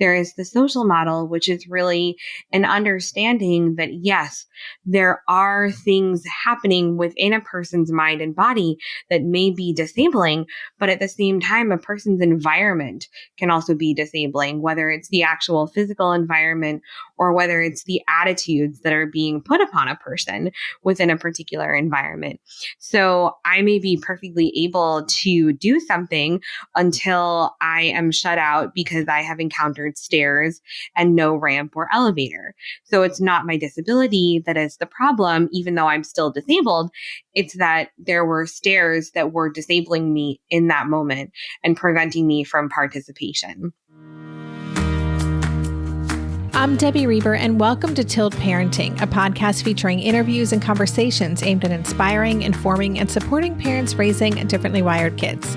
there is the social model, which is really an understanding that, yes, there are things happening within a person's mind and body that may be disabling, but at the same time, a person's environment can also be disabling, whether it's the actual physical environment or whether it's the attitudes that are being put upon a person within a particular environment. So I may be perfectly able to do something until I am shut out because I have encountered stairs and no ramp or elevator. So it's not my disability that is the problem, even though I'm still disabled. It's that there were stairs that were disabling me in that moment and preventing me from participation. I'm Debbie Reber, and welcome to Tilt Parenting, a podcast featuring interviews and conversations aimed at inspiring, informing, and supporting parents raising differently wired kids.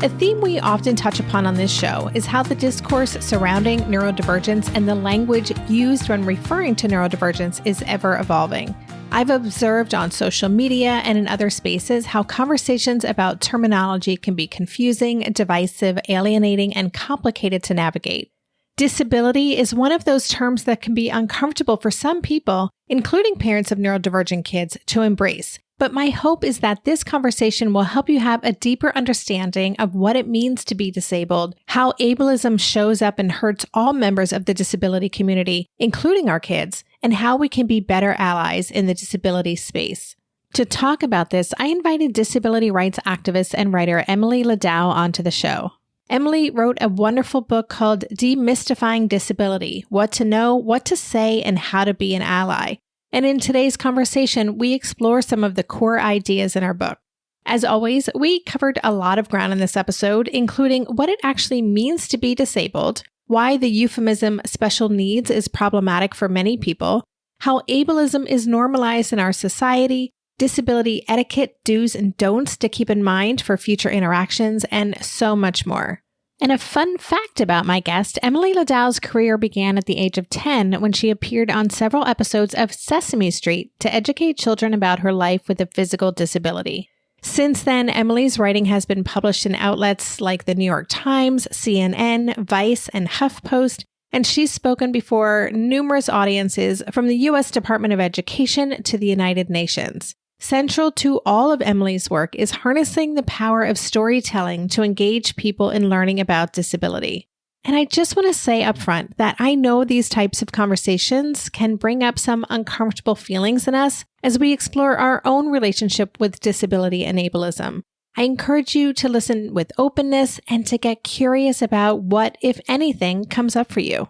A theme we often touch upon on this show is how the discourse surrounding neurodivergence and the language used when referring to neurodivergence is ever evolving. I've observed on social media and in other spaces how conversations about terminology can be confusing, divisive, alienating, and complicated to navigate. Disability is one of those terms that can be uncomfortable for some people, including parents of neurodivergent kids, to embrace. But my hope is that this conversation will help you have a deeper understanding of what it means to be disabled, how ableism shows up and hurts all members of the disability community, including our kids, and how we can be better allies in the disability space. To talk about this, I invited disability rights activist and writer Emily Ladau onto the show. Emily wrote a wonderful book called Demystifying Disability: What to Know, What to Say, and How to Be an Ally. And in today's conversation, we explore some of the core ideas in our book. As always, we covered a lot of ground in this episode, including what it actually means to be disabled, why the euphemism special needs is problematic for many people, how ableism is normalized in our society, disability etiquette do's and don'ts to keep in mind for future interactions, and so much more. And a fun fact about my guest, Emily Ladau's career began at the age of 10 when she appeared on several episodes of Sesame Street to educate children about her life with a physical disability. Since then, Emily's writing has been published in outlets like the New York Times, CNN, Vice, and HuffPost, and she's spoken before numerous audiences from the U.S. Department of Education to the United Nations. Central to all of Emily's work is harnessing the power of storytelling to engage people in learning about disability. And I just want to say up front that I know these types of conversations can bring up some uncomfortable feelings in us as we explore our own relationship with disability and ableism. I encourage you to listen with openness and to get curious about what, if anything, comes up for you.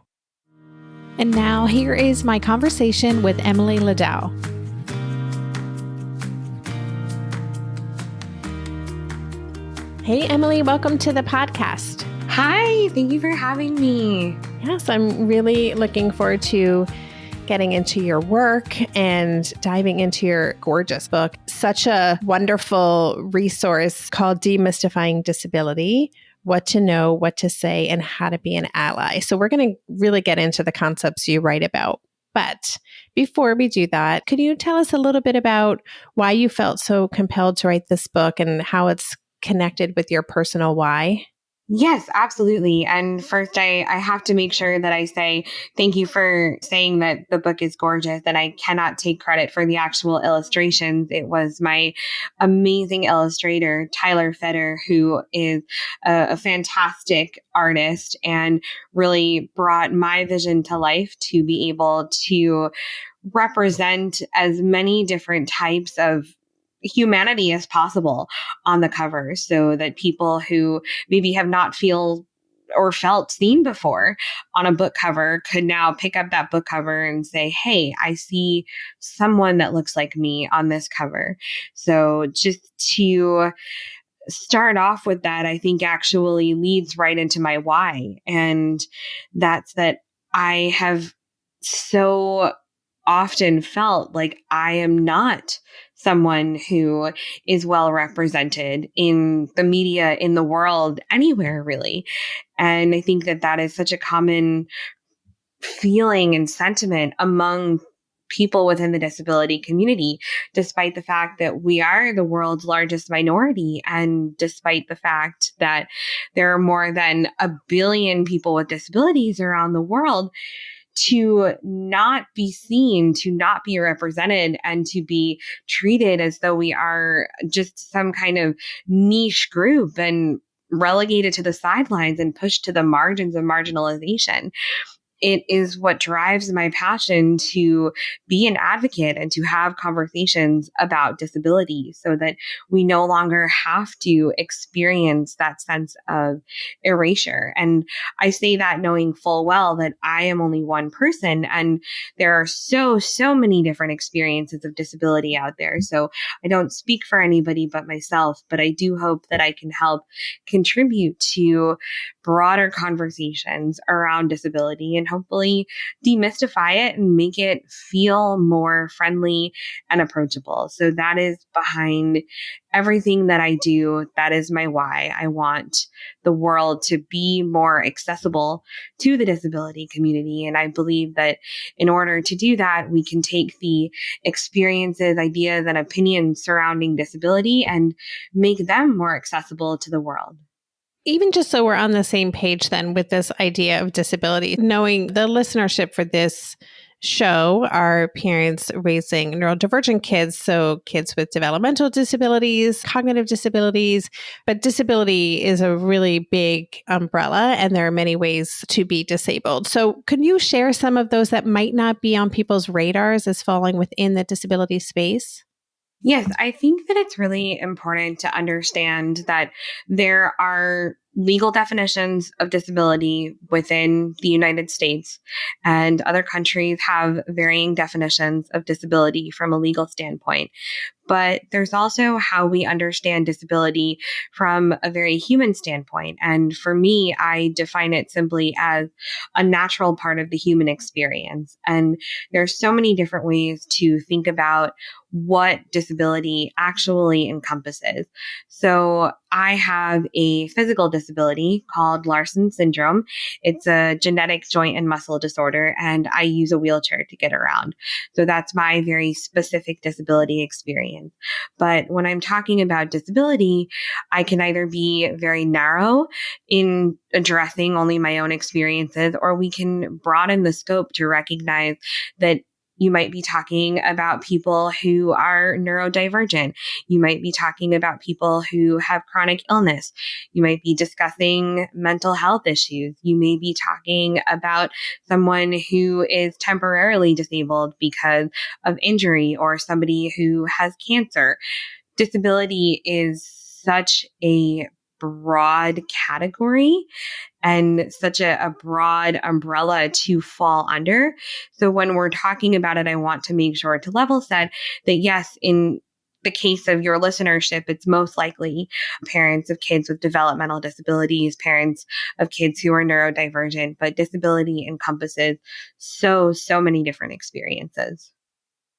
And now here is my conversation with Emily Ladau. Hey, Emily, welcome to the podcast. Hi, thank you for having me. Yes, I'm really looking forward to getting into your work and diving into your gorgeous book. Such a wonderful resource called Demystifying Disability: What to Know, What to Say, and How to Be an Ally. So we're going to really get into the concepts you write about. But before we do that, could you tell us a little bit about why you felt so compelled to write this book and how it's connected with your personal why? Yes, absolutely. And first, I have to make sure that I say thank you for saying that the book is gorgeous, and I cannot take credit for the actual illustrations. It was my amazing illustrator, Tyler Feder, who is a fantastic artist and really brought my vision to life to be able to represent as many different types of humanity as possible on the cover, so that people who maybe have not felt seen before on a book cover could now pick up that book cover and say, hey, I see someone that looks like me on this cover. So just to start off with that, I think actually leads right into my why. And that's that I have so often felt like I am not someone who is well represented in the media, in the world, anywhere really. And I think that that is such a common feeling and sentiment among people within the disability community, despite the fact that we are the world's largest minority, and despite the fact that there are more than 1 billion people with disabilities around the world, to not be seen, to not be represented, and to be treated as though we are just some kind of niche group and relegated to the sidelines and pushed to the margins of marginalization. It is what drives my passion to be an advocate and to have conversations about disability so that we no longer have to experience that sense of erasure. And I say that knowing full well that I am only one person, and there are so many different experiences of disability out there. So I don't speak for anybody but myself, but I do hope that I can help contribute to broader conversations around disability and hopefully demystify it and make it feel more friendly and approachable. So that is behind everything that I do. That is my why. I want the world to be more accessible to the disability community. And I believe that in order to do that, we can take the experiences, ideas, and opinions surrounding disability and make them more accessible to the world. Even just so we're on the same page then with this idea of disability, knowing the listenership for this show are parents raising neurodivergent kids, so kids with developmental disabilities, cognitive disabilities, but disability is a really big umbrella and there are many ways to be disabled. So can you share some of those that might not be on people's radars as falling within the disability space? Yes, I think that it's really important to understand that there are legal definitions of disability within the United States, and other countries have varying definitions of disability from a legal standpoint. But there's also how we understand disability from a very human standpoint. And for me, I define it simply as a natural part of the human experience. And there's so many different ways to think about what disability actually encompasses. So I have a physical disability called Larson syndrome. It's a genetic joint and muscle disorder, and I use a wheelchair to get around. So that's my very specific disability experience. But when I'm talking about disability, I can either be very narrow in addressing only my own experiences, or we can broaden the scope to recognize that you might be talking about people who are neurodivergent. You might be talking about people who have chronic illness. You might be discussing mental health issues. You may be talking about someone who is temporarily disabled because of injury, or somebody who has cancer. Disability is such a broad category and such a broad umbrella to fall under. So when we're talking about it, I want to make sure to level set that yes, in the case of your listenership, it's most likely parents of kids with developmental disabilities, parents of kids who are neurodivergent, but disability encompasses so many different experiences.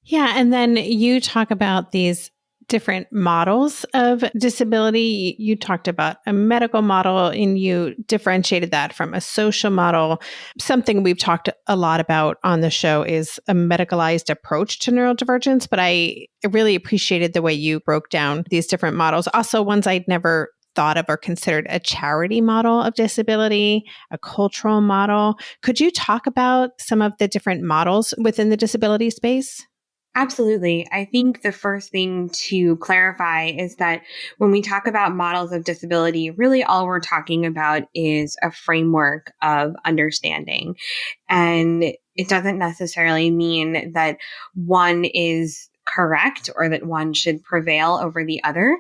Yeah. And then you talk about these different models of disability. You talked about a medical model and you differentiated that from a social model. Something we've talked a lot about on the show is a medicalized approach to neurodivergence, but I really appreciated the way you broke down these different models. Also, ones I'd never thought of or considered: a charity model of disability, a cultural model. Could you talk about some of the different models within the disability space? Absolutely. I think the first thing to clarify is that when we talk about models of disability, really all we're talking about is a framework of understanding. And it doesn't necessarily mean that one is correct or that one should prevail over the other.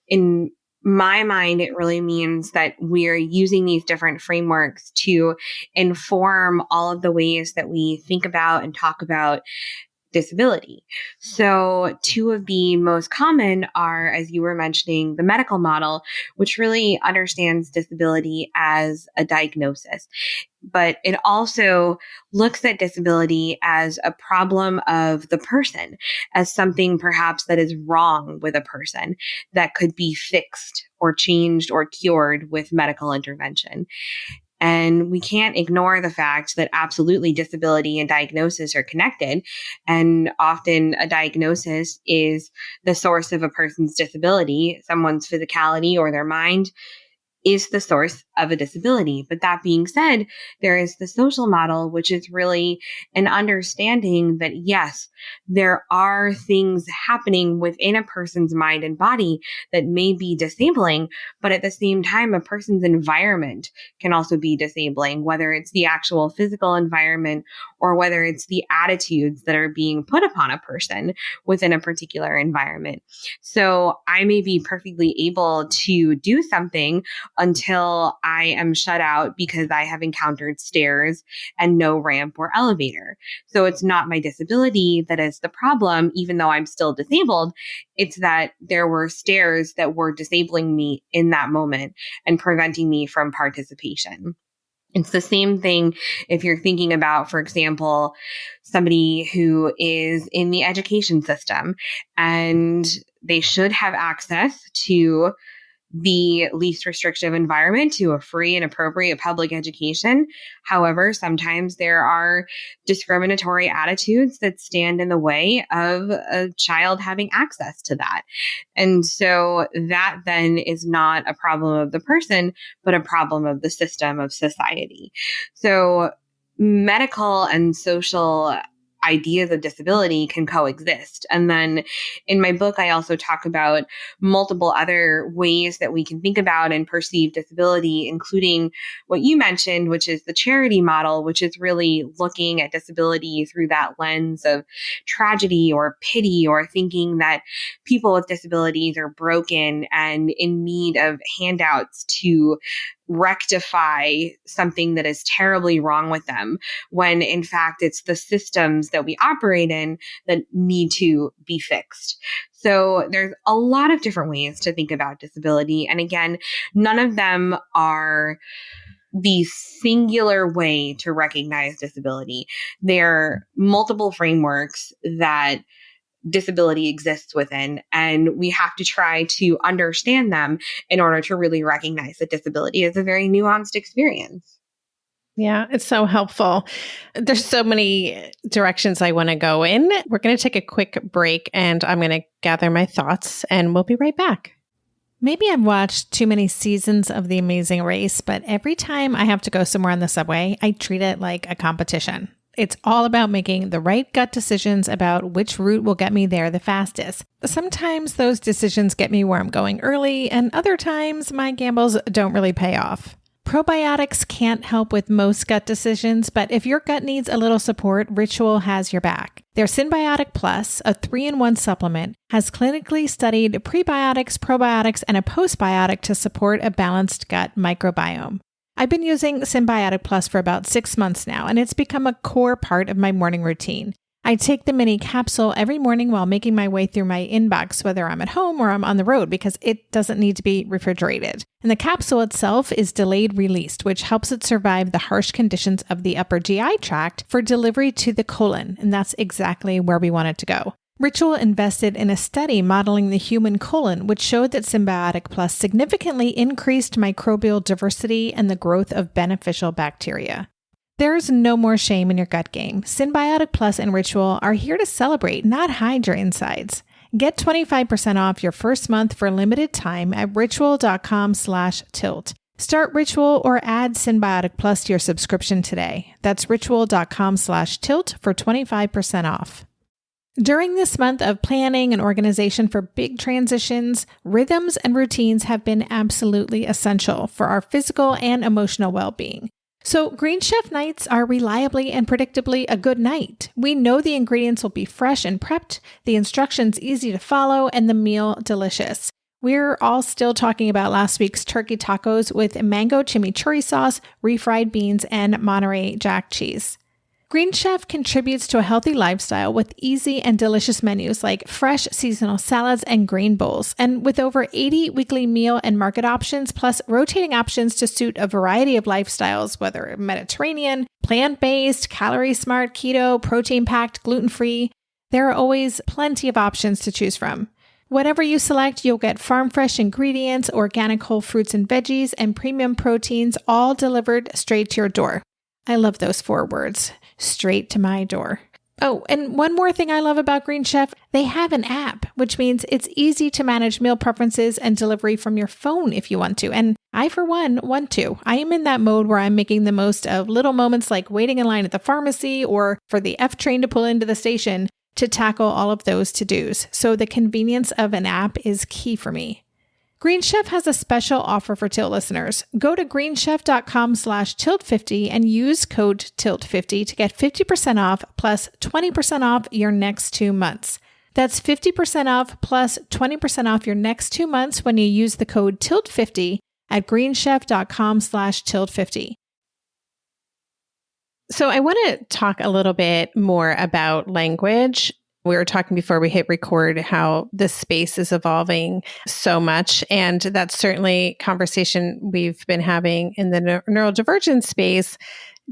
In my mind, it really means that we're using these different frameworks to inform all of the ways that we think about and talk about disability. So two of the most common are, as you were mentioning, the medical model, which really understands disability as a diagnosis. But it also looks at disability as a problem of the person, as something perhaps that is wrong with a person that could be fixed or changed or cured with medical intervention. And we can't ignore the fact that absolutely disability and diagnosis are connected. And often a diagnosis is the source of a person's disability. Someone's physicality or their mind is the source of a disability. But that being said, there is the social model, which is really an understanding that, yes, there are things happening within a person's mind and body that may be disabling, but at the same time, a person's environment can also be disabling, whether it's the actual physical environment or whether it's the attitudes that are being put upon a person within a particular environment. So I may be perfectly able to do something until I am shut out because I have encountered stairs and no ramp or elevator. So it's not my disability that is the problem, even though I'm still disabled. It's that there were stairs that were disabling me in that moment and preventing me from participation. It's the same thing if you're thinking about, for example, somebody who is in the education system and they should have access to the least restrictive environment, to a free and appropriate public education. However, sometimes there are discriminatory attitudes that stand in the way of a child having access to that. And so that then is not a problem of the person, but a problem of the system of society. So medical and social ideas of disability can coexist. And then in my book, I also talk about multiple other ways that we can think about and perceive disability, including what you mentioned, which is the charity model, which is really looking at disability through that lens of tragedy or pity, or thinking that people with disabilities are broken and in need of handouts to rectify something that is terribly wrong with them, when in fact it's the systems that we operate in that need to be fixed. So there's a lot of different ways to think about disability. And again, none of them are the singular way to recognize disability. There are multiple frameworks that disability exists within, and we have to try to understand them in order to really recognize that disability is a very nuanced experience. Yeah, it's so helpful. There's so many directions I want to go in. We're going to take a quick break and I'm going to gather my thoughts and we'll be right back. Maybe I've watched too many seasons of The Amazing Race, but every time I have to go somewhere on the subway, I treat it like a competition. It's all about making the right gut decisions about which route will get me there the fastest. Sometimes those decisions get me where I'm going early, and other times my gambles don't really pay off. Probiotics can't help with most gut decisions, but if your gut needs a little support, Ritual has your back. Their Synbiotic Plus, a 3-in-1 supplement, has clinically studied prebiotics, probiotics, and a postbiotic to support a balanced gut microbiome. I've been using Synbiotic Plus for about 6 months now, and it's become a core part of my morning routine. I take the mini capsule every morning while making my way through my inbox, whether I'm at home or I'm on the road, because it doesn't need to be refrigerated. And the capsule itself is delayed released, which helps it survive the harsh conditions of the upper GI tract for delivery to the colon, and that's exactly where we want it to go. Ritual invested in a study modeling the human colon, which showed that Synbiotic Plus significantly increased microbial diversity and the growth of beneficial bacteria. There's no more shame in your gut game. Synbiotic Plus and Ritual are here to celebrate, not hide your insides. Get 25% off your first month for a limited time at ritual.com/tilt. Start Ritual or add Synbiotic Plus to your subscription today. That's ritual.com/tilt for 25% off. During this month of planning and organization for big transitions, rhythms and routines have been absolutely essential for our physical and emotional well-being. So Green Chef nights are reliably and predictably a good night. We know the ingredients will be fresh and prepped, the instructions easy to follow, and the meal delicious. We're all still talking about last week's turkey tacos with mango chimichurri sauce, refried beans, and Monterey Jack cheese. Green Chef contributes to a healthy lifestyle with easy and delicious menus like fresh seasonal salads and grain bowls. And with over 80 weekly meal and market options, plus rotating options to suit a variety of lifestyles, whether Mediterranean, plant-based, calorie-smart, keto, protein-packed, gluten-free, there are always plenty of options to choose from. Whatever you select, you'll get farm fresh ingredients, organic whole fruits and veggies, and premium proteins, all delivered straight to your door. I love those 4 words, straight to my door. Oh, and one more thing I love about Green Chef, they have an app, which means it's easy to manage meal preferences and delivery from your phone if you want to. And I, for one, want to. I am in that mode where I'm making the most of little moments like waiting in line at the pharmacy or for the F train to pull into the station to tackle all of those to-dos. So the convenience of an app is key for me. Green Chef has a special offer for Tilt listeners. Go to greenchef.com/tilt50 and use code TILT50 to get 50% off plus 20% off your next 2 months. That's 50% off plus 20% off your next 2 months when you use the code TILT50 at greenchef.com/tilt50. So I want to talk a little bit more about language. We were talking before we hit record how this space is evolving so much. And that's certainly a conversation we've been having in the neurodivergent space,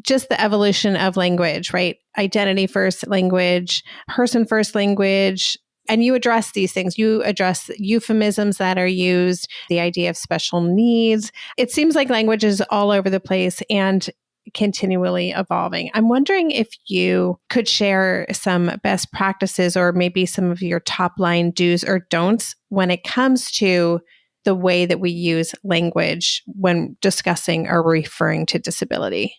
just the evolution of language, right? Identity first language, person first language. And you address these things. You address euphemisms that are used, the idea of special needs. It seems like language is all over the place and continually evolving. I'm wondering if you could share some best practices or maybe some of your top line do's or don'ts when it comes to the way that we use language when discussing or referring to disability.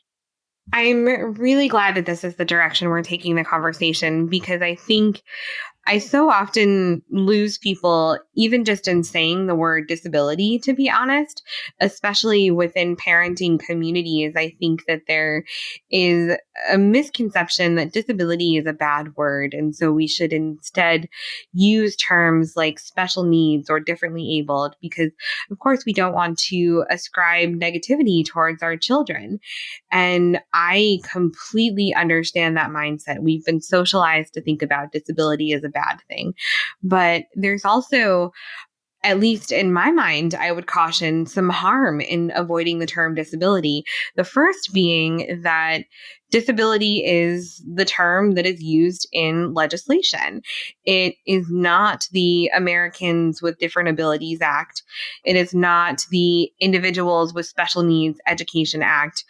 I'm really glad that this is the direction we're taking the conversation, because I think I so often lose people, even just in saying the word disability, to be honest, especially within parenting communities. I think that there is a misconception that disability is a bad word. And so we should instead use terms like special needs or differently abled, because of course we don't want to ascribe negativity towards our children. And I completely understand that mindset. We've been socialized to think about disability as a bad thing. But there's also, at least in my mind, I would caution some harm in avoiding the term disability. The first being that disability is the term that is used in legislation. It is not the Americans with Different Abilities Act. It is not the Individuals with Special Needs Education Act.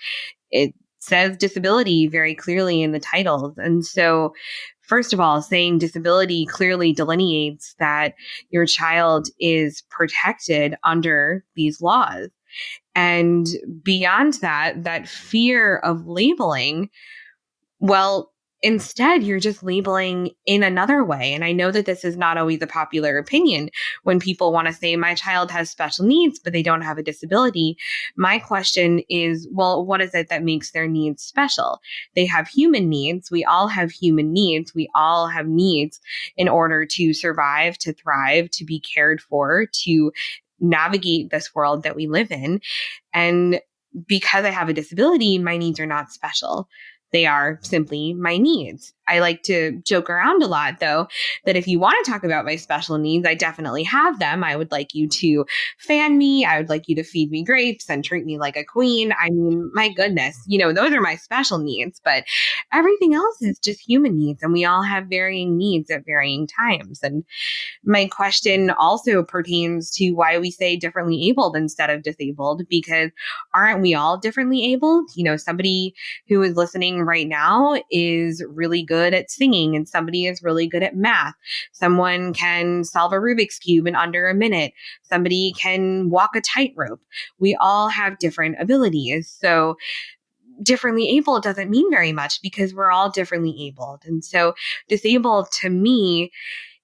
It says disability very clearly in the titles. And so, first of all, saying disability clearly delineates that your child is protected under these laws. And beyond that, that fear of labeling, well, instead, you're just labeling in another way. And I know that this is not always a popular opinion when people want to say my child has special needs, but they don't have a disability. My question is, well, what is it that makes their needs special? They have human needs. We all have human needs. We all have needs in order to survive, to thrive, to be cared for, to navigate this world that we live in. And because I have a disability, my needs are not special. They are simply my needs. I like to joke around a lot, though, that if you want to talk about my special needs, I definitely have them. I would like you to fan me. I would like you to feed me grapes and treat me like a queen. I mean, my goodness, those are my special needs. But everything else is just human needs. And we all have varying needs at varying times. And my question also pertains to why we say differently abled instead of disabled, because aren't we all differently abled? Somebody who is listening right now is really good at singing and somebody is really good at math. Someone can solve a Rubik's Cube in under a minute. Somebody can walk a tightrope. We all have different abilities. So differently able doesn't mean very much because we're all differently abled. And so disabled to me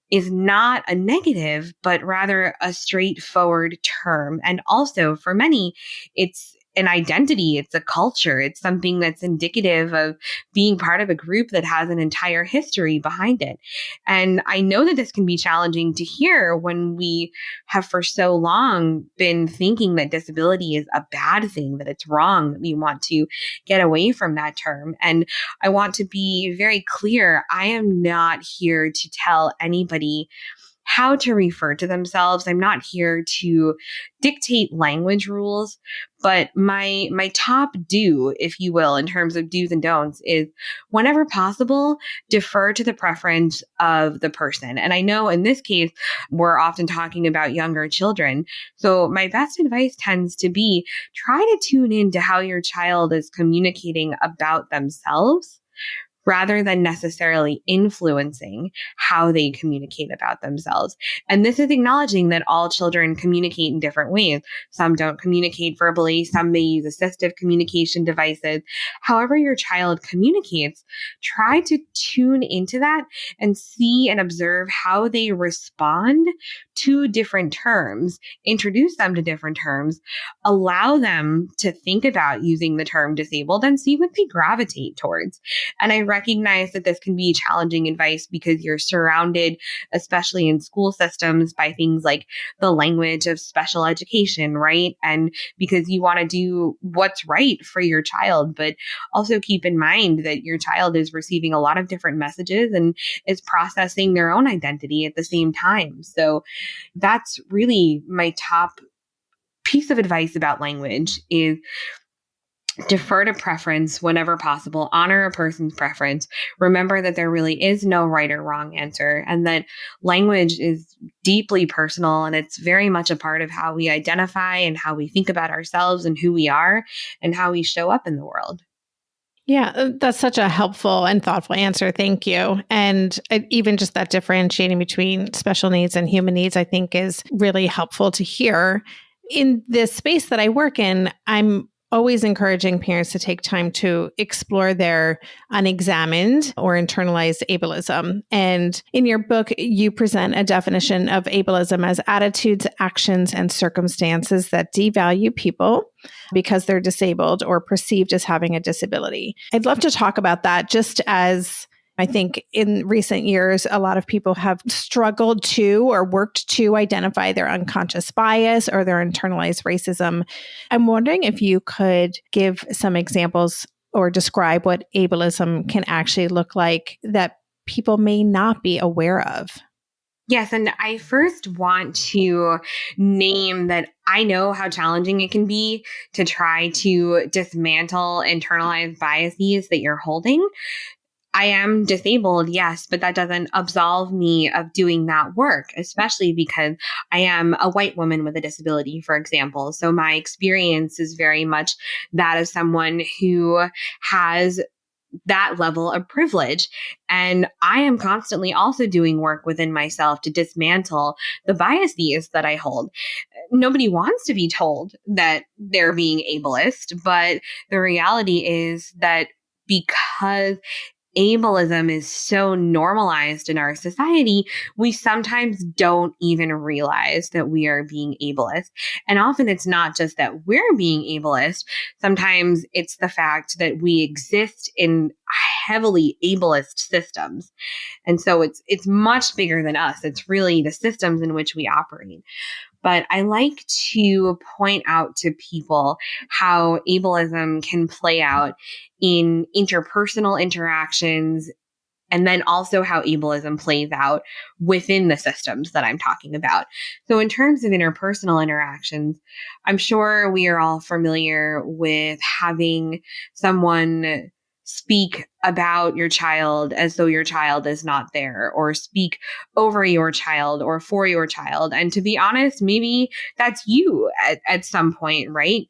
is not a negative, but rather a straightforward term. And also for many, it's an identity, it's a culture, it's something that's indicative of being part of a group that has an entire history behind it. And I know that this can be challenging to hear when we have for so long been thinking that disability is a bad thing, that it's wrong, that we want to get away from that term. And I want to be very clear, I am not here to tell anybody how to refer to themselves. I'm not here to dictate language rules, but my top do, if you will, in terms of do's and don'ts is whenever possible, defer to the preference of the person. And I know in this case, we're often talking about younger children. So my best advice tends to be try to tune into how your child is communicating about themselves rather than necessarily influencing how they communicate about themselves. And this is acknowledging that all children communicate in different ways. Some don't communicate verbally, some may use assistive communication devices. However your child communicates, try to tune into that and see and observe how they respond to different terms, introduce them to different terms, allow them to think about using the term disabled and see what they gravitate towards. And I recognize that this can be challenging advice because you're surrounded, especially in school systems, by things like the language of special education, right? And because you want to do what's right for your child, but also keep in mind that your child is receiving a lot of different messages and is processing their own identity at the same time. So that's really my top piece of advice about language is defer to preference whenever possible, honor a person's preference, remember that there really is no right or wrong answer, and that language is deeply personal and it's very much a part of how we identify and how we think about ourselves and who we are and how we show up in the world. Yeah, that's such a helpful and thoughtful answer. Thank you. And even just that differentiating between special needs and human needs, I think is really helpful to hear. In this space that I work in, I'm always encouraging parents to take time to explore their unexamined or internalized ableism. And in your book, you present a definition of ableism as attitudes, actions, and circumstances that devalue people because they're disabled or perceived as having a disability. I'd love to talk about that just as I think in recent years, a lot of people have struggled to or worked to identify their unconscious bias or their internalized racism. I'm wondering if you could give some examples or describe what ableism can actually look like that people may not be aware of. Yes, and I first want to name that I know how challenging it can be to try to dismantle internalized biases that you're holding. I am disabled, yes, but that doesn't absolve me of doing that work, especially because I am a white woman with a disability, for example. So my experience is very much that of someone who has that level of privilege. And I am constantly also doing work within myself to dismantle the biases that I hold. Nobody wants to be told that they're being ableist, but the reality is that because ableism is so normalized in our society, we sometimes don't even realize that we are being ableist. And often it's not just that we're being ableist. Sometimes it's the fact that we exist in heavily ableist systems. And so it's much bigger than us. It's really the systems in which we operate. But I like to point out to people how ableism can play out in interpersonal interactions, and then also how ableism plays out within the systems that I'm talking about. So in terms of interpersonal interactions, I'm sure we are all familiar with having someone speak about your child as though your child is not there, or speak over your child or for your child. And to be honest, maybe that's you at some point, right?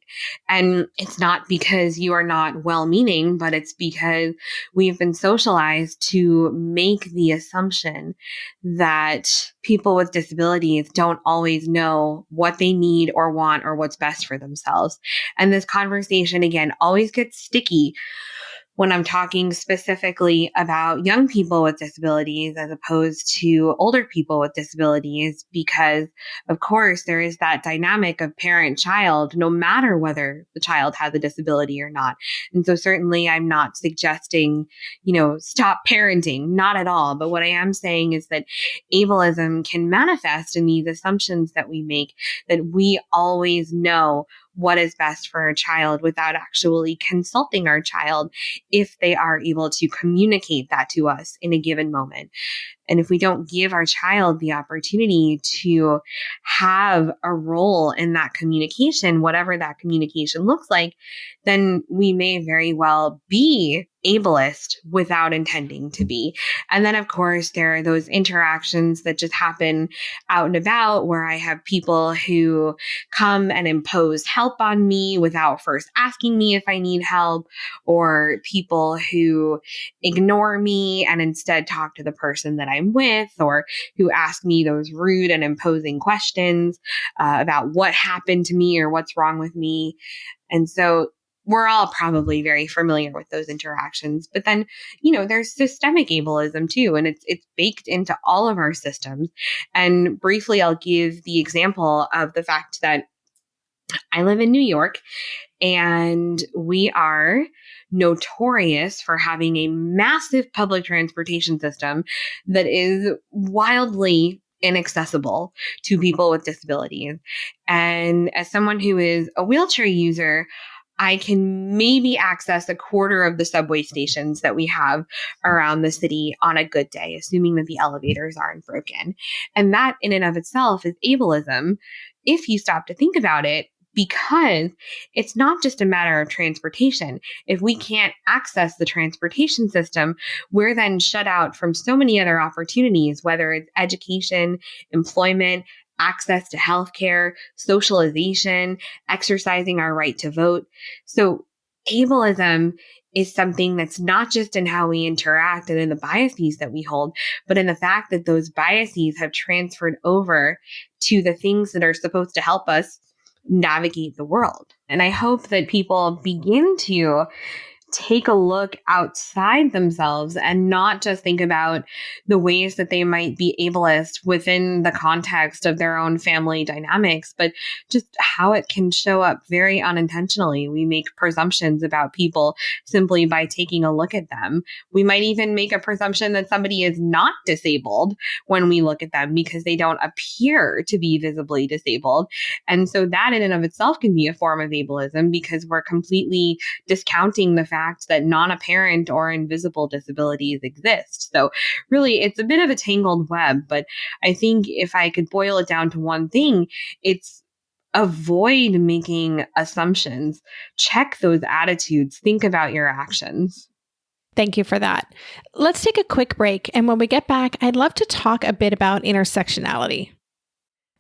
And it's not because you are not well-meaning, but it's because we've been socialized to make the assumption that people with disabilities don't always know what they need or want or what's best for themselves. And this conversation, again, always gets sticky when I'm talking specifically about young people with disabilities as opposed to older people with disabilities, because of course there is that dynamic of parent-child, no matter whether the child has a disability or not. And so certainly I'm not suggesting, stop parenting, not at all. But what I am saying is that ableism can manifest in these assumptions that we make, that we always know what is best for our child without actually consulting our child if they are able to communicate that to us in a given moment. And if we don't give our child the opportunity to have a role in that communication, whatever that communication looks like, then we may very well be ableist without intending to be. And then, of course, there are those interactions that just happen out and about where I have people who come and impose help on me without first asking me if I need help, or people who ignore me and instead talk to the person that I'm with, or who ask me those rude and imposing questions about what happened to me or what's wrong with me. And so we're all probably very familiar with those interactions. But then, there's systemic ableism too, and it's baked into all of our systems. And briefly, I'll give the example of the fact that I live in New York, and we are notorious for having a massive public transportation system that is wildly inaccessible to people with disabilities. And as someone who is a wheelchair user, I can maybe access a quarter of the subway stations that we have around the city on a good day, assuming that the elevators aren't broken. And that in and of itself is ableism if you stop to think about it, because it's not just a matter of transportation. If we can't access the transportation system, we're then shut out from so many other opportunities, whether it's education, employment, access to healthcare, socialization, exercising our right to vote. So ableism is something that's not just in how we interact and in the biases that we hold, but in the fact that those biases have transferred over to the things that are supposed to help us navigate the world. And I hope that people begin to take a look outside themselves and not just think about the ways that they might be ableist within the context of their own family dynamics, but just how it can show up very unintentionally. We make presumptions about people simply by taking a look at them. We might even make a presumption that somebody is not disabled when we look at them because they don't appear to be visibly disabled. And so that in and of itself can be a form of ableism because we're completely discounting the fact that non-apparent or invisible disabilities exist. So really, it's a bit of a tangled web, but I think if I could boil it down to one thing, it's avoid making assumptions, check those attitudes, think about your actions. Thank you for that. Let's take a quick break. And when we get back, I'd love to talk a bit about intersectionality.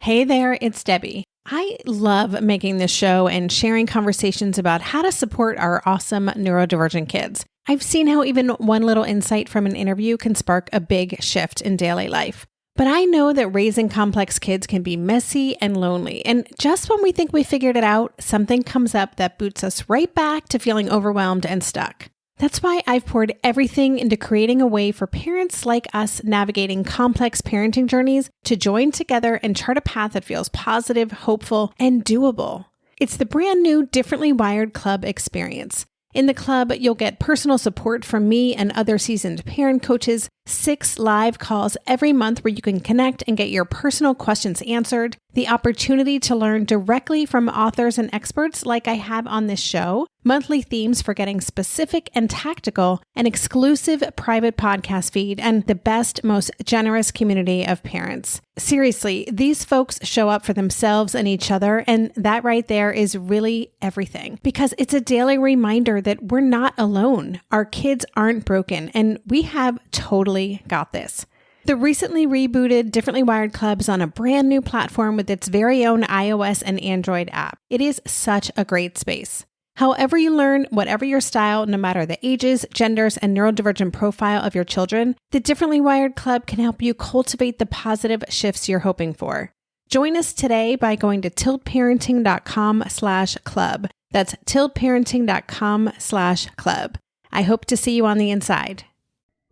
Hey there, it's Debbie. I love making this show and sharing conversations about how to support our awesome neurodivergent kids. I've seen how even one little insight from an interview can spark a big shift in daily life. But I know that raising complex kids can be messy and lonely. And just when we think we figured it out, something comes up that boots us right back to feeling overwhelmed and stuck. That's why I've poured everything into creating a way for parents like us navigating complex parenting journeys to join together and chart a path that feels positive, hopeful, and doable. It's the brand new Differently Wired Club experience. In the club, you'll get personal support from me and other seasoned parent coaches, 6 live calls every month where you can connect and get your personal questions answered, the opportunity to learn directly from authors and experts like I have on this show, monthly themes for getting specific and tactical, an exclusive private podcast feed, and the best, most generous community of parents. Seriously, these folks show up for themselves and each other, and that right there is really everything. Because it's a daily reminder that we're not alone. Our kids aren't broken, and we have totally got this. The recently rebooted Differently Wired Club is on a brand new platform with its very own iOS and Android app. It is such a great space. However you learn, whatever your style, no matter the ages, genders, and neurodivergent profile of your children, the Differently Wired Club can help you cultivate the positive shifts you're hoping for. Join us today by going to tiltparenting.com/club. That's tiltparenting.com/club. I hope to see you on the inside.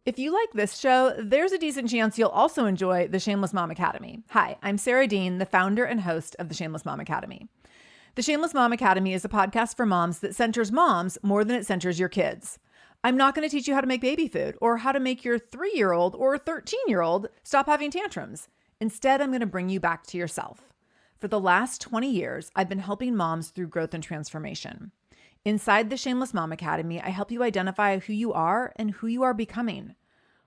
If you like this show, there's a decent chance you'll also enjoy the Shameless Mom Academy. Hi, I'm Sarah Dean, the founder and host of the Shameless Mom Academy. The Shameless Mom Academy is a podcast for moms that centers moms more than it centers your kids. I'm not going to teach you how to make baby food or how to make your 3-year-old or 13-year-old stop having tantrums. Instead, I'm going to bring you back to yourself. For the last 20 years, I've been helping moms through growth and transformation. Inside the Shameless Mom Academy, I help you identify who you are and who you are becoming.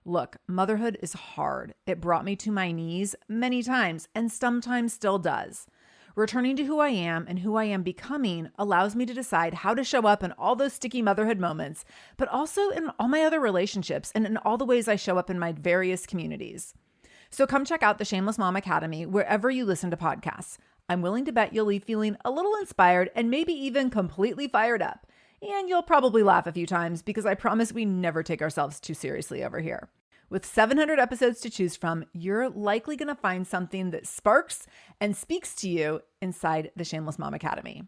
Look, motherhood is hard. It brought me to my knees many times and sometimes still does. Returning to who I am and who I am becoming allows me to decide how to show up in all those sticky motherhood moments, but also in all my other relationships and in all the ways I show up in my various communities. So come check out the Shameless Mom Academy wherever you listen to podcasts. I'm willing to bet you'll leave feeling a little inspired and maybe even completely fired up. And you'll probably laugh a few times because I promise we never take ourselves too seriously over here. With 700 episodes to choose from, you're likely going to find something that sparks and speaks to you inside the Shameless Mom Academy.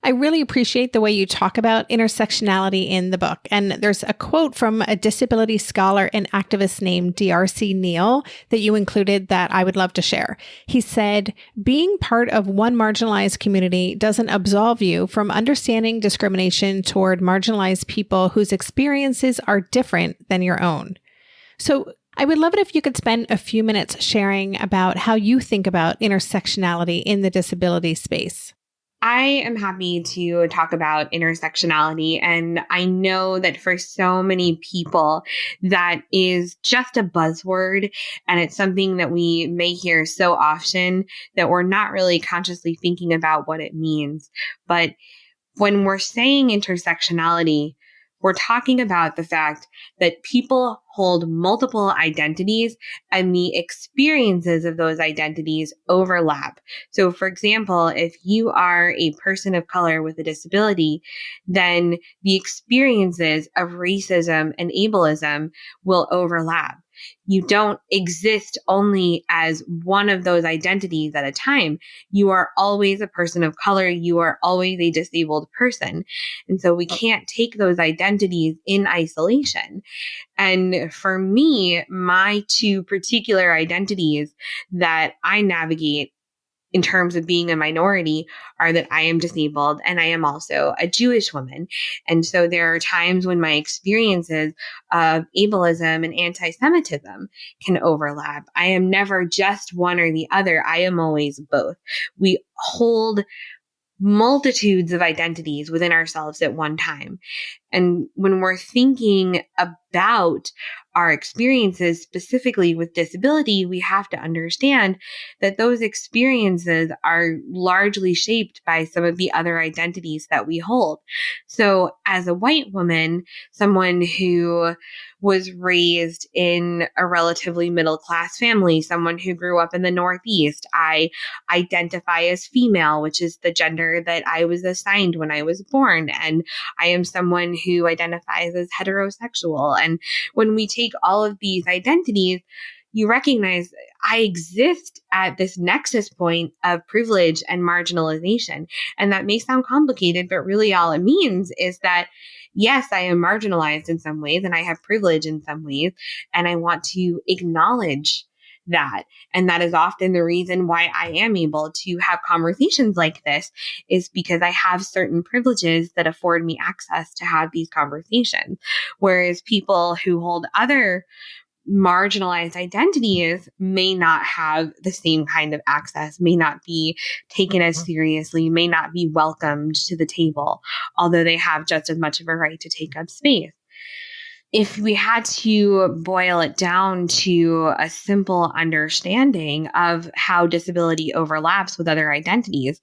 I really appreciate the way you talk about intersectionality in the book. And there's a quote from a disability scholar and activist named D.R.C. Neal that you included that I would love to share. He said, being part of one marginalized community doesn't absolve you from understanding discrimination toward marginalized people whose experiences are different than your own. So I would love it if you could spend a few minutes sharing about how you think about intersectionality in the disability space. I am happy to talk about intersectionality. And I know that for so many people, that is just a buzzword. And it's something that we may hear so often that we're not really consciously thinking about what it means. But when we're saying intersectionality, we're talking about the fact that people hold multiple identities and the experiences of those identities overlap. So, for example, if you are a person of color with a disability, then the experiences of racism and ableism will overlap. You don't exist only as one of those identities at a time. You are always a person of color. You are always a disabled person. And so we can't take those identities in isolation. And for me, my two particular identities that I navigate in terms of being a minority are that I am disabled and I am also a Jewish woman. And so there are times when my experiences of ableism and anti-Semitism can overlap. I am never just one or the other. I am always both. We hold multitudes of identities within ourselves at one time. And when we're thinking about our experiences specifically with disability, we have to understand that those experiences are largely shaped by some of the other identities that we hold. So as a white woman, someone who was raised in a relatively middle-class family, someone who grew up in the Northeast, I identify as female, which is the gender that I was assigned when I was born. And I am someone who identifies as heterosexual. And when we take all of these identities, you recognize I exist at this nexus point of privilege and marginalization. And that may sound complicated, but really all it means is that, yes, I am marginalized in some ways and I have privilege in some ways, and I want to acknowledge that. And that is often the reason why I am able to have conversations like this, is because I have certain privileges that afford me access to have these conversations. Whereas people who hold other marginalized identities may not have the same kind of access, may not be taken as seriously, may not be welcomed to the table, although they have just as much of a right to take up space. If we had to boil it down to a simple understanding of how disability overlaps with other identities,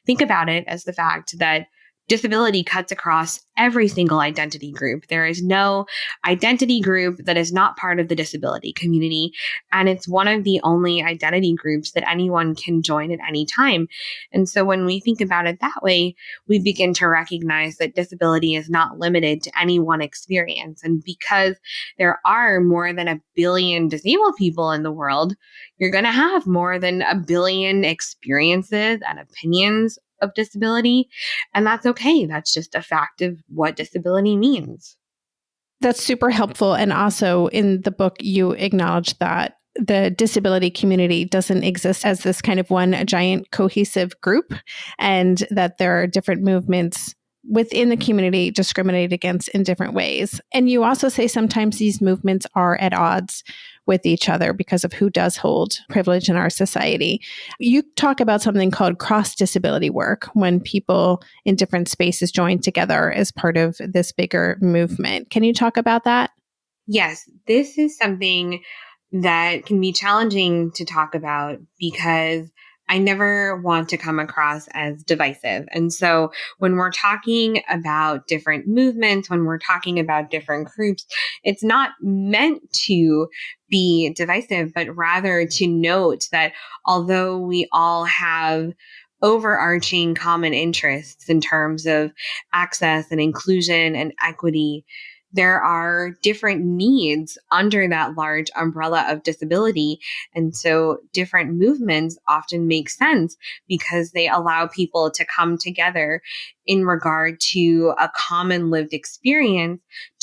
think about it as the fact that disability cuts across every single identity group. There is no identity group that is not part of the disability community. And it's one of the only identity groups that anyone can join at any time. And so when we think about it that way, we begin to recognize that disability is not limited to any one experience. And because there are more than 1 billion disabled people in the world, you're going to have more than 1 billion experiences and opinions of disability. And that's okay. That's just a fact of what disability means. That's super helpful. And also in the book, you acknowledge that the disability community doesn't exist as this kind of one giant cohesive group, and that there are different movements within the community discriminated against in different ways. And you also say sometimes these movements are at odds with each other because of who does hold privilege in our society. You talk about something called cross-disability work, when people in different spaces join together as part of this bigger movement. Can you talk about that? Yes, this is something that can be challenging to talk about because I never want to come across as divisive. And so when we're talking about different movements, when we're talking about different groups, it's not meant to be divisive, but rather to note that although we all have overarching common interests in terms of access and inclusion and equity, there are different needs under that large umbrella of disability. And so different movements often make sense because they allow people to come together in regard to a common lived experience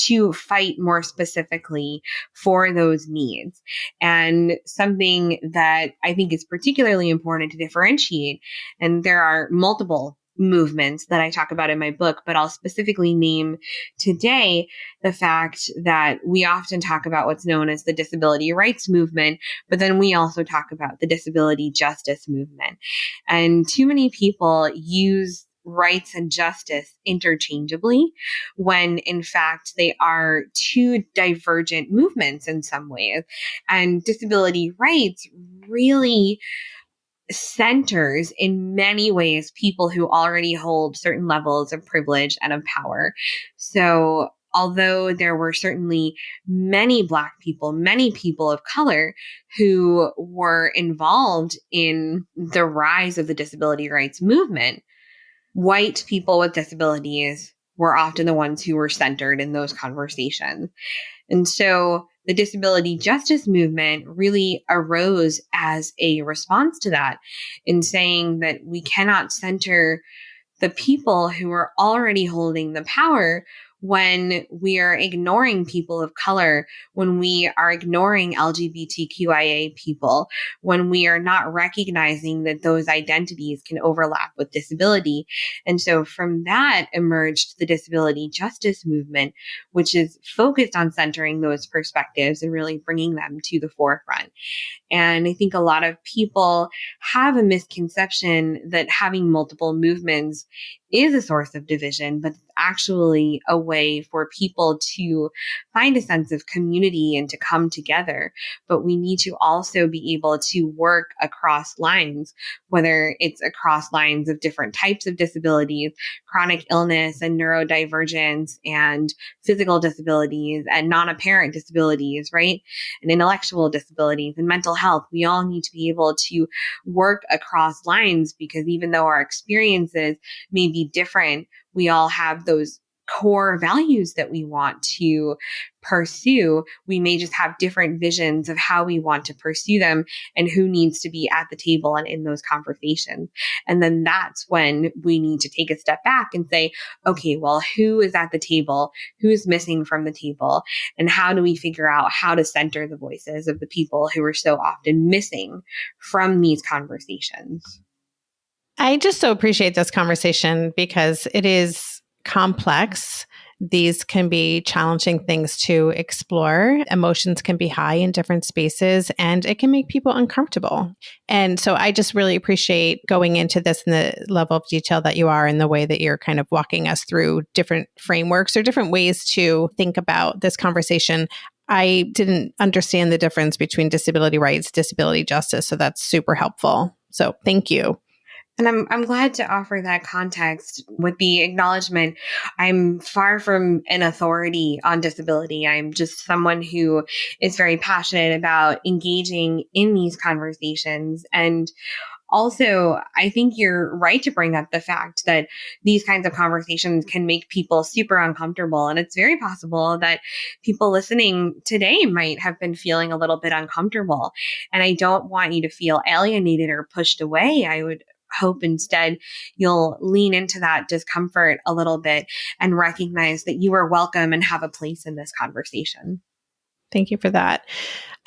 to fight more specifically for those needs. And something that I think is particularly important to differentiate, and there are multiple movements that I talk about in my book, but I'll specifically name today the fact that we often talk about what's known as the disability rights movement, but then we also talk about the disability justice movement. And too many people use rights and justice interchangeably when in fact they are two divergent movements in some ways. And disability rights really centers in many ways people who already hold certain levels of privilege and of power. So although there were certainly many Black people, many people of color who were involved in the rise of the disability rights movement, white people with disabilities were often the ones who were centered in those conversations. And so the disability justice movement really arose as a response to that in saying that we cannot center the people who are already holding the power when we are ignoring people of color, when we are ignoring LGBTQIA people, when we are not recognizing that those identities can overlap with disability. And so from that emerged the disability justice movement, which is focused on centering those perspectives and really bringing them to the forefront. And I think a lot of people have a misconception that having multiple movements is a source of division, but it's actually a way for people to find a sense of community and to come together. But we need to also be able to work across lines, whether it's across lines of different types of disabilities, chronic illness and neurodivergence and physical disabilities and non-apparent disabilities, right? And intellectual disabilities and mental health. We all need to be able to work across lines because even though our experiences may be different, we all have those core values that we want to pursue. We may just have different visions of how we want to pursue them and who needs to be at the table and in those conversations. And then that's when we need to take a step back and say, okay, well, who is at the table? Who's missing from the table? And how do we figure out how to center the voices of the people who are so often missing from these conversations? I just so appreciate this conversation because it is complex. These can be challenging things to explore. Emotions can be high in different spaces and it can make people uncomfortable. And so I just really appreciate going into this in the level of detail that you are and the way that you're kind of walking us through different frameworks or different ways to think about this conversation. I didn't understand the difference between disability rights, disability justice. So that's super helpful. So thank you. And I'm glad to offer that context with the acknowledgement. I'm far from an authority on disability. I'm just someone who is very passionate about engaging in these conversations. And also, I think you're right to bring up the fact that these kinds of conversations can make people super uncomfortable. And it's very possible that people listening today might have been feeling a little bit uncomfortable. And I don't want you to feel alienated or pushed away. I would hope instead you'll lean into that discomfort a little bit and recognize that you are welcome and have a place in this conversation. Thank you for that.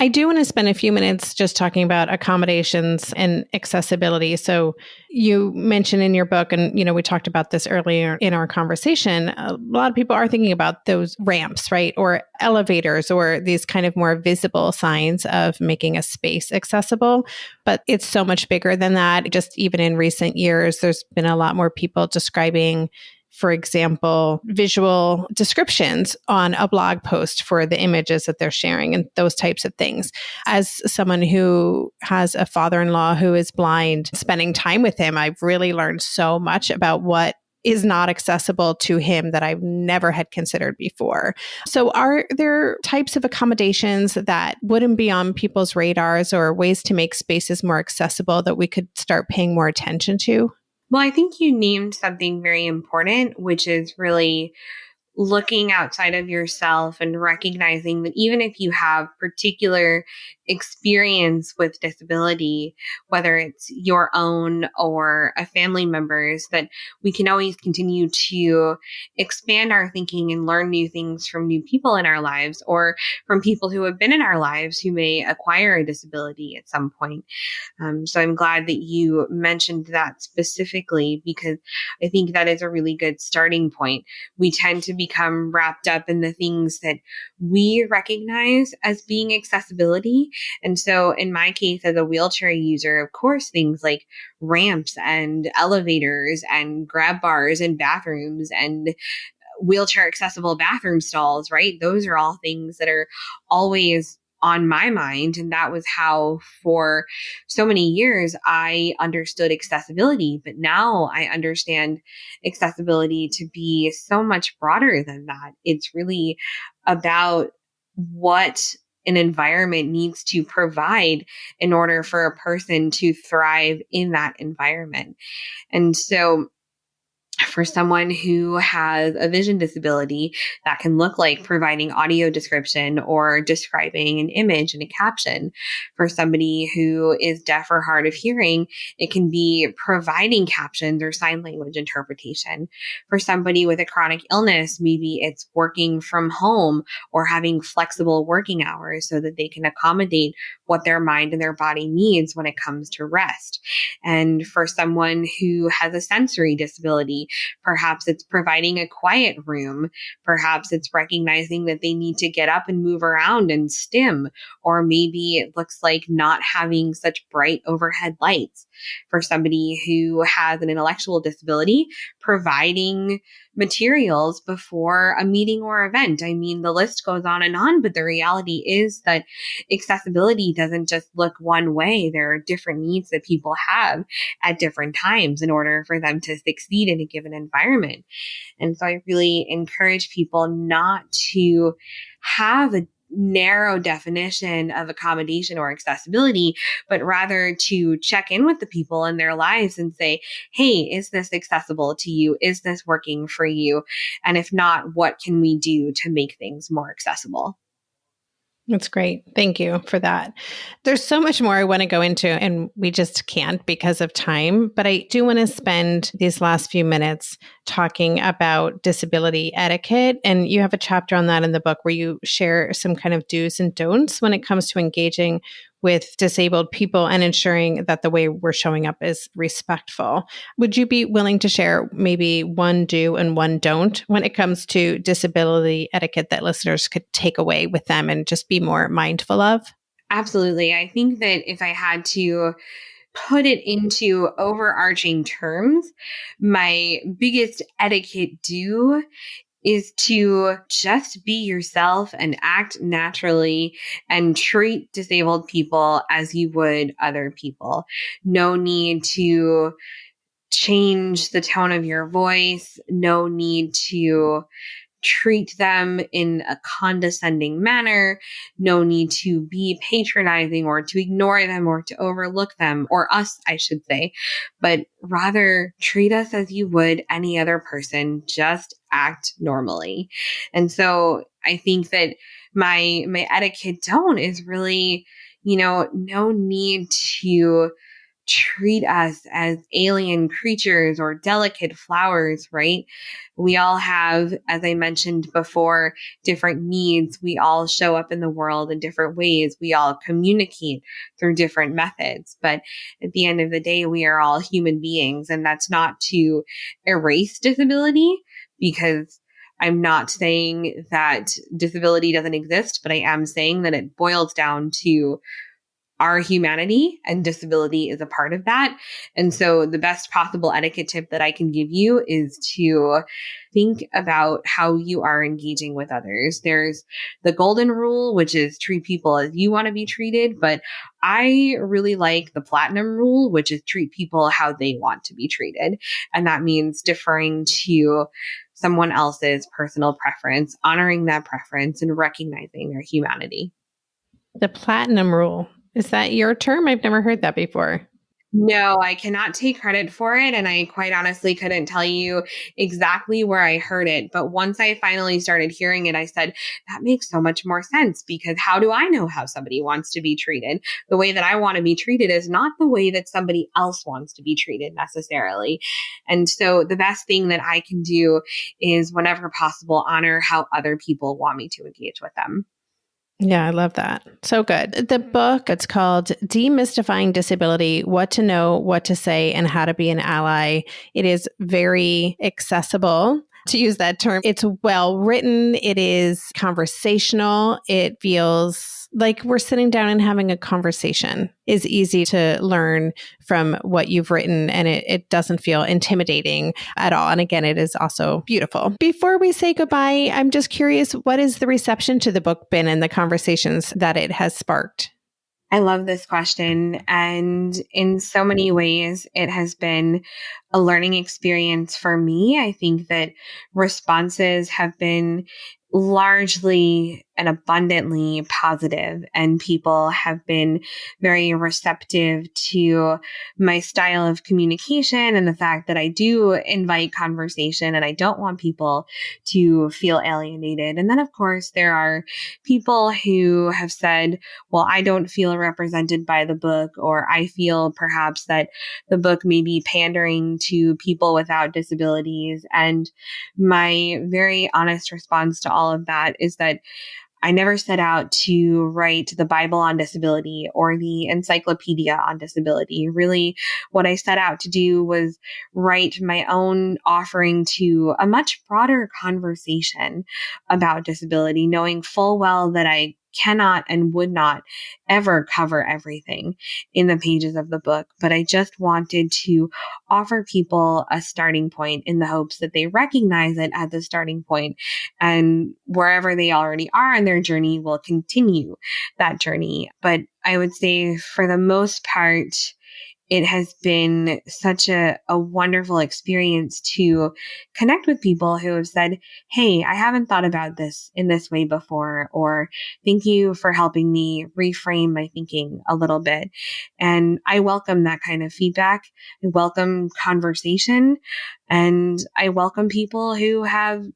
I do want to spend a few minutes just talking about accommodations and accessibility. So you mentioned in your book, and we talked about this earlier in our conversation, a lot of people are thinking about those ramps, right? Or elevators or these kind of more visible signs of making a space accessible. But it's so much bigger than that. Just even in recent years, there's been a lot more people describing for example, visual descriptions on a blog post for the images that they're sharing and those types of things. As someone who has a father-in-law who is blind, spending time with him, I've really learned so much about what is not accessible to him that I've never had considered before. So are there types of accommodations that wouldn't be on people's radars or ways to make spaces more accessible that we could start paying more attention to? Well, I think you named something very important, which is really looking outside of yourself and recognizing that even if you have particular experience with disability, whether it's your own or a family member's, that we can always continue to expand our thinking and learn new things from new people in our lives or from people who have been in our lives who may acquire a disability at some point. So I'm glad that you mentioned that specifically because I think that is a really good starting point. We tend to become wrapped up in the things that we recognize as being accessibility. And so in my case, as a wheelchair user, of course, things like ramps and elevators and grab bars and bathrooms and wheelchair accessible bathroom stalls, right? Those are all things that are always on my mind. And that was how for so many years I understood accessibility. But now I understand accessibility to be so much broader than that. It's really about what an environment needs to provide in order for a person to thrive in that environment. And so for someone who has a vision disability, that can look like providing audio description or describing an image and a caption. For somebody who is deaf or hard of hearing, it can be providing captions or sign language interpretation. For somebody with a chronic illness, maybe it's working from home or having flexible working hours so that they can accommodate what their mind and their body needs when it comes to rest. And for someone who has a sensory disability, perhaps it's providing a quiet room. Perhaps it's recognizing that they need to get up and move around and stim. Or maybe it looks like not having such bright overhead lights. For somebody who has an intellectual disability, providing materials before a meeting or event. I mean, the list goes on, but the reality is that accessibility doesn't just look one way. There are different needs that people have at different times in order for them to succeed in a given environment. And so I really encourage people not to have a narrow definition of accommodation or accessibility, but rather to check in with the people in their lives and say, hey, is this accessible to you? Is this working for you? And if not, what can we do to make things more accessible? That's great. Thank you for that. There's so much more I want to go into, and we just can't because of time. But I do want to spend these last few minutes talking about disability etiquette. And you have a chapter on that in the book where you share some kind of do's and don'ts when it comes to engaging with disabled people and ensuring that the way we're showing up is respectful. Would you be willing to share maybe one do and one don't when it comes to disability etiquette that listeners could take away with them and just be more mindful of? Absolutely. I think that if I had to put it into overarching terms, my biggest etiquette do is to just be yourself and act naturally and treat disabled people as you would other people. No need to change the tone of your voice. No need to treat them in a condescending manner. No need to be patronizing or to ignore them or to overlook them, or us, I should say, but rather treat us as you would any other person. Just act normally. And so I think that my etiquette tone is really, no need to treat us as alien creatures or delicate flowers, right? We all have, as I mentioned before, different needs. We all show up in the world in different ways. We all communicate through different methods. But at the end of the day, we are all human beings. And that's not to erase disability, because I'm not saying that disability doesn't exist, but I am saying that it boils down to our humanity, and disability is a part of that. And so the best possible etiquette tip that I can give you is to think about how you are engaging with others. There's the golden rule, which is treat people as you want to be treated. But I really like the platinum rule, which is treat people how they want to be treated. And that means deferring to someone else's personal preference, honoring that preference, and recognizing their humanity. The platinum rule. Is that your term? I've never heard that before. No, I cannot take credit for it. And I quite honestly couldn't tell you exactly where I heard it. But once I finally started hearing it, I said, that makes so much more sense, because how do I know how somebody wants to be treated? The way that I want to be treated is not the way that somebody else wants to be treated necessarily. And so the best thing that I can do is, whenever possible, honor how other people want me to engage with them. Yeah, I love that. So good. The book, it's called Demystifying Disability, What to Know, What to Say, and How to Be an Ally. It is very accessible, to use that term. It's well written. It is conversational. It feels like we're sitting down and having a conversation. It's easy to learn from what you've written, and it doesn't feel intimidating at all. And again, it is also beautiful. Before we say goodbye, I'm just curious, what has the reception to the book been and the conversations that it has sparked? I love this question. And in so many ways, it has been a learning experience for me. I think that responses have been largely and abundantly positive, and people have been very receptive to my style of communication and the fact that I do invite conversation and I don't want people to feel alienated. And then, of course, there are people who have said, well, I don't feel represented by the book, or I feel perhaps that the book may be pandering to people without disabilities. And my very honest response to all of that is that I never set out to write the Bible on disability or the encyclopedia on disability. Really, what I set out to do was write my own offering to a much broader conversation about disability, knowing full well that I cannot and would not ever cover everything in the pages of the book. But I just wanted to offer people a starting point in the hopes that they recognize it as a starting point, and wherever they already are in their journey will continue that journey. But I would say, for the most part, it has been such a wonderful experience to connect with people who have said, hey, I haven't thought about this in this way before, or thank you for helping me reframe my thinking a little bit. And I welcome that kind of feedback. I welcome conversation, and I welcome people who have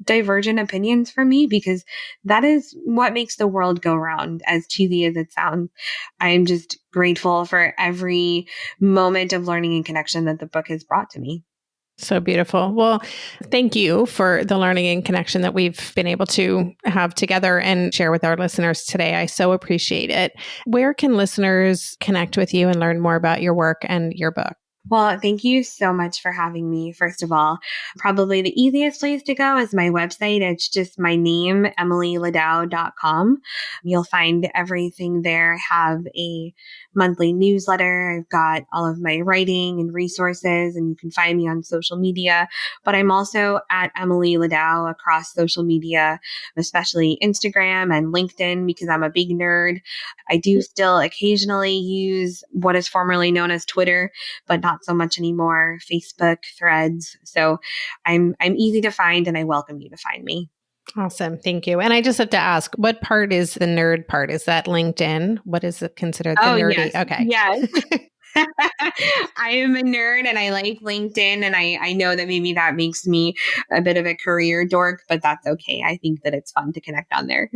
divergent opinions from me, because that is what makes the world go round, as cheesy as it sounds. I'm just grateful for every moment of learning and connection that the book has brought to me. So beautiful. Well, thank you for the learning and connection that we've been able to have together and share with our listeners today. I so appreciate it. Where can listeners connect with you and learn more about your work and your book? Well, thank you so much for having me. First of all, probably the easiest place to go is my website. It's just my name, emilyladau.com. You'll find everything there. I have a monthly newsletter. I've got all of my writing and resources, and you can find me on social media. But I'm also at Emily Ladau across social media, especially Instagram and LinkedIn, because I'm a big nerd. I do still occasionally use what is formerly known as Twitter, but not so much anymore, Facebook, Threads. So I'm easy to find, and I welcome you to find me. Awesome. Thank you. And I just have to ask, what part is the nerd part? Is that LinkedIn? What is it considered the nerdy? Yes. Okay. Yes. I am a nerd, and I like LinkedIn, and I know that maybe that makes me a bit of a career dork, but that's okay. I think that it's fun to connect on there.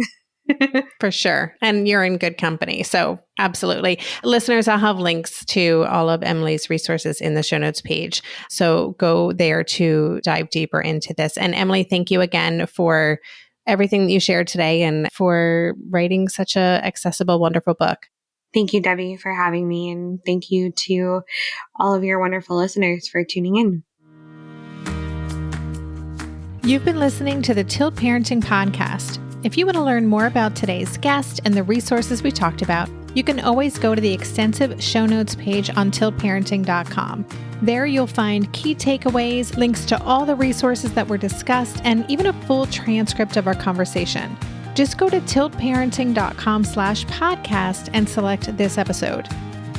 For sure. And you're in good company. So absolutely. Listeners, I'll have links to all of Emily's resources in the show notes page. So go there to dive deeper into this. And Emily, thank you again for everything that you shared today and for writing such a accessible, wonderful book. Thank you, Debbie, for having me. And thank you to all of your wonderful listeners for tuning in. You've been listening to the Tilt Parenting Podcast. If you want to learn more about today's guest and the resources we talked about, You can always go to the extensive show notes page on tiltparenting.com. There you'll find key takeaways, links to all the resources that were discussed, and even a full transcript of our conversation. Just go to tiltparenting.com/podcast and select this episode.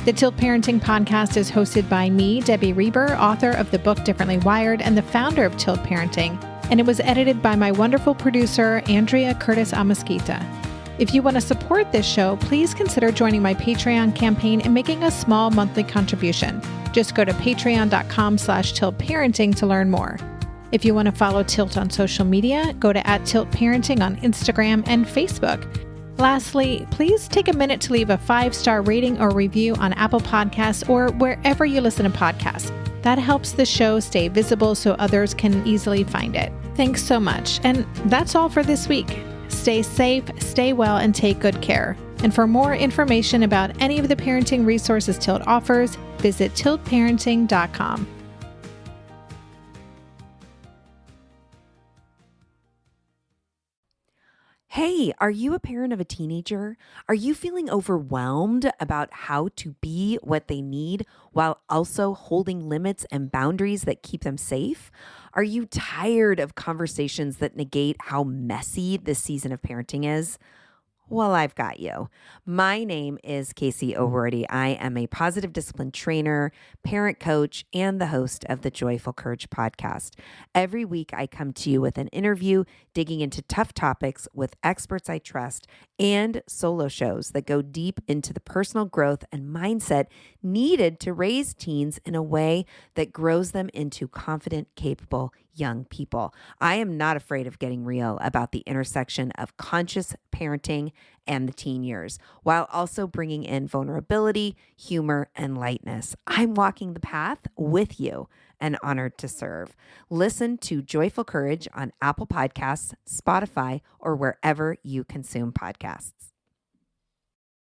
The Tilt Parenting Podcast is hosted by me, Debbie Reber, author of the book Differently Wired and the founder of Tilt Parenting, and it was edited by my wonderful producer, Andrea Curtis Amasquita. If you want to support this show, please consider joining my Patreon campaign and making a small monthly contribution. Just go to patreon.com/tiltparenting to learn more. If you want to follow Tilt on social media, go to @tiltparenting on Instagram and Facebook. Lastly, please take a minute to leave a 5-star rating or review on Apple Podcasts or wherever you listen to podcasts. That helps the show stay visible so others can easily find it. Thanks so much. And that's all for this week. Stay safe, stay well, and take good care. And for more information about any of the parenting resources Tilt offers, visit tiltparenting.com. Hey, are you a parent of a teenager? Are you feeling overwhelmed about how to be what they need while also holding limits and boundaries that keep them safe? Are you tired of conversations that negate how messy this season of parenting is? Well, I've got you. My name is Casey O'Rourke. I am a positive discipline trainer, parent coach, and the host of the Joyful Courage podcast. Every week, I come to you with an interview digging into tough topics with experts I trust and solo shows that go deep into the personal growth and mindset needed to raise teens in a way that grows them into confident, capable young people. I am not afraid of getting real about the intersection of conscious parenting and the teen years, while also bringing in vulnerability, humor, and lightness. I'm walking the path with you and honored to serve. Listen to Joyful Courage on Apple Podcasts, Spotify, or wherever you consume podcasts.